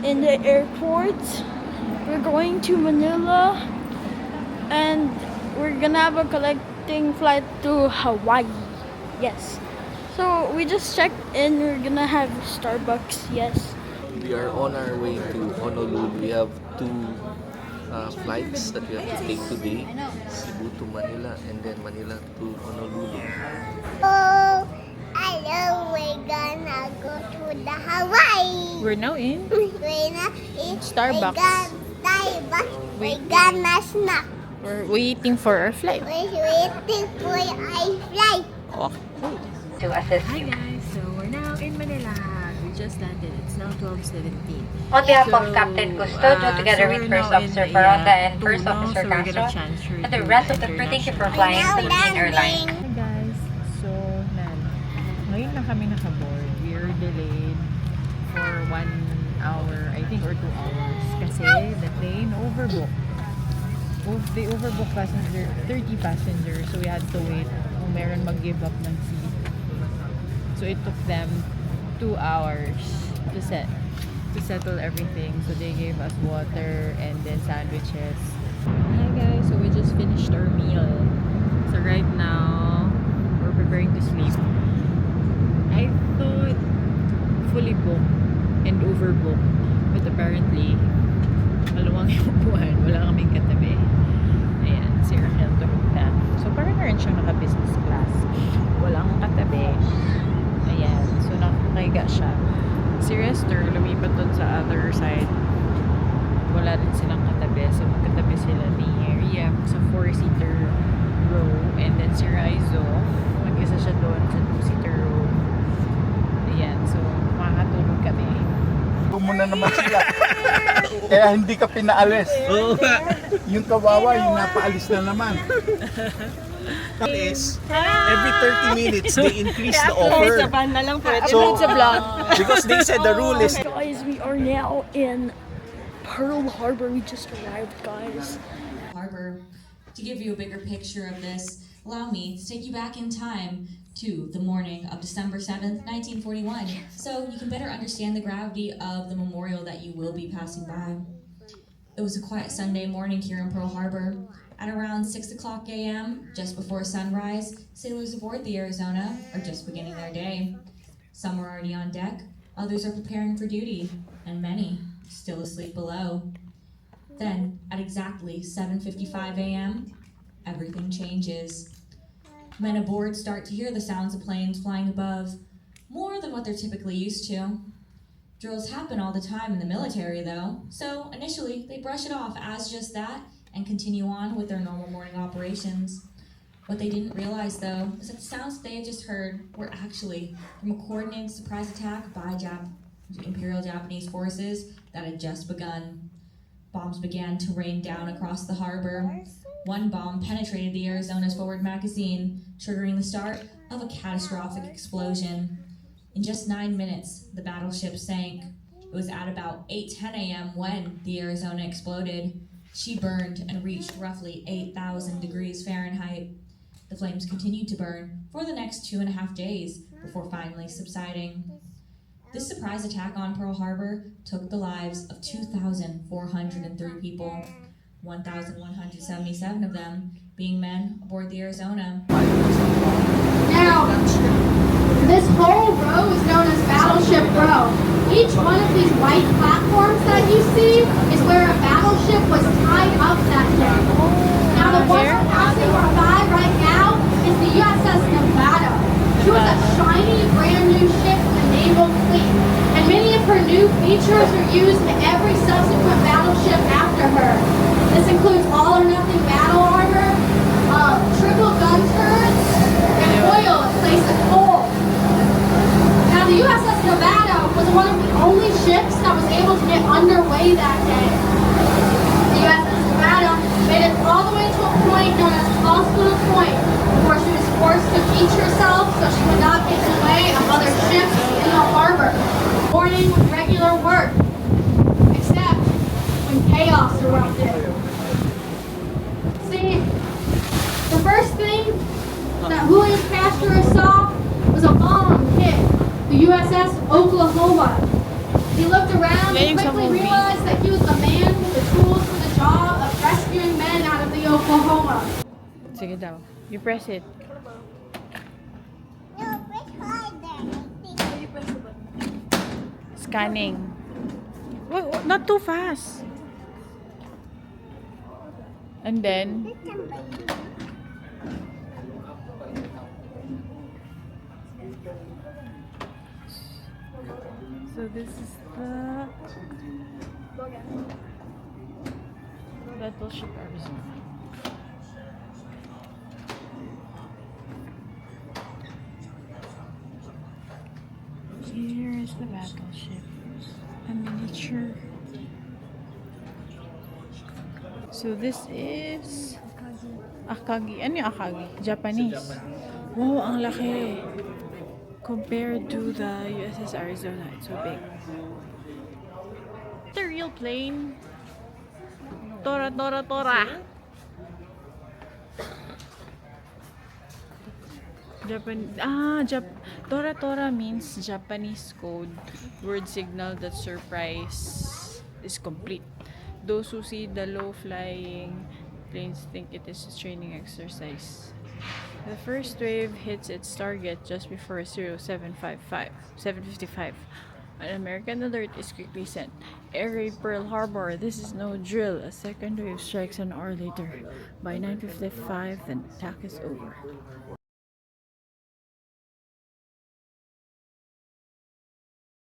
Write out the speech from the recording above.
in the airport. We're going to Manila and we're gonna have a connecting flight to Hawaii. Yes. So we just checked in. We're gonna have Starbucks. Yes. We are on our way to Honolulu. We have two flights that we have to take today. Cebu to Manila and then Manila to Honolulu. Oh, hello, we're gonna go to the Hawaii. We're now in We're not in Starbucks. We're gonna snack. We're waiting for our flight. We're waiting for our flight. Okay. To assist Hi you. guys, so we're now in Manila. We just landed. It's now 12:17. On behalf So, of Captain Custodio, together so with we're First now in Officer the, Paronda and Tuna, First Officer so we're gonna Castro, transfer and the to rest of the crew, thank you for flying Now Philippine Airlines. Hi guys, so ngayon lang kami nakaboard. We're delayed for 1 hour, I think, or 2 hours. Kasi the plane overbooked. They overbooked 30 passengers. So we had to wait kung meron mag-give up ng seat. So it took them 2 hours to settle everything. So they gave us water and then sandwiches. Hi guys, so we just finished our meal. So right now, we're preparing to sleep. I thought fully booked and overbooked. But apparently, maluwang yung upuan. Wala kaming katabi. Ayan, si Rachel tulog na. So parang na rin siyang naka-business class. Walang katabi. Ayan, so nakakahiga siya. Si Rester, lumipat dun sa other side. Wala rin silang katabi. So magkatabi sila ni Riem sa 4-seater row. And then si Raizo, mag-isa siya doon sa 2-seater row. Ayan, so makakatulog kami. Muna naman sila. Kaya hindi ka pinaalis. Yung kawawa, yung napaalis na naman. Is every 30 minutes they increase the offer. So, Because they said the rule is Guys, we are now in Pearl Harbor. We just arrived, guys. Harbor. To give you a bigger picture of this, allow me to take you back in time to the morning of December 7th, 1941, so you can better understand the gravity of the memorial that you will be passing by. It was a quiet Sunday morning here in Pearl Harbor. At around 6 o'clock a.m., just before sunrise, sailors aboard the Arizona are just beginning their day. Some are already on deck, others are preparing for duty, and many still asleep below. Then, at exactly 7:55 a.m., everything changes. Men aboard start to hear the sounds of planes flying above, more than what they're typically used to. Drills happen all the time in the military, though, so initially they brush it off as just that and continue on with their normal morning operations. What they didn't realize, though, is that the sounds they had just heard were actually from a coordinated surprise attack by Imperial Japanese forces that had just begun. Bombs began to rain down across the harbor. One bomb penetrated the Arizona's forward magazine, triggering the start of a catastrophic explosion. In just 9 minutes, the battleship sank. It was at about 8:10 a.m. when the Arizona exploded. She burned and reached roughly 8,000 degrees Fahrenheit. The flames continued to burn for the next 2.5 days before finally subsiding. This surprise attack on Pearl Harbor took the lives of 2,403 people, 1,177 of them being men aboard the Arizona. Now, this whole row is known as Battleship Row. Each one of these white platforms that you see is where a battleship was tied up that day. Now, the one we're passing by right now is the USS Nevada. She was a shiny, brand new ship in the naval fleet, and many of her new features are used in every subsequent battleship after her. This includes all or nothing battle armor, triple gun turrets, and oil in place of coal. Now, the USS Nevada was one of the only ships that was able to get underway that day. The USS Nevada made it all the way to a point known as Hospital Point before she was forced to beach herself so she would not get in the way of other ships in the harbor. Morning was regular work, except when chaos erupted. See, the first thing that Julius Castro saw was a bomb hit the USS Oklahoma. He looked around Ngayon and sa quickly movie. realized that he was the man with the tools for the job of rescuing men out of the Oklahoma. Sige daw. You press it. No, press harder. Scanning. Wait, not too fast. And then, so this is the battleship Arizona. Here is the battleship. A miniature. So this is Akagi. Ano yung Akagi? Japanese. Wow, ang laki. Compared to the USS Arizona, it's so big. The real plane. Tora, tora, tora. Tora, tora means Japanese code word signal that surprise is complete. Those who see the low-flying planes think it is a training exercise. The first wave hits its target just before 7:55. An American alert is quickly sent. Air raid Pearl Harbor. This is no drill. A second wave strikes an hour later. By 9:55, the attack is over.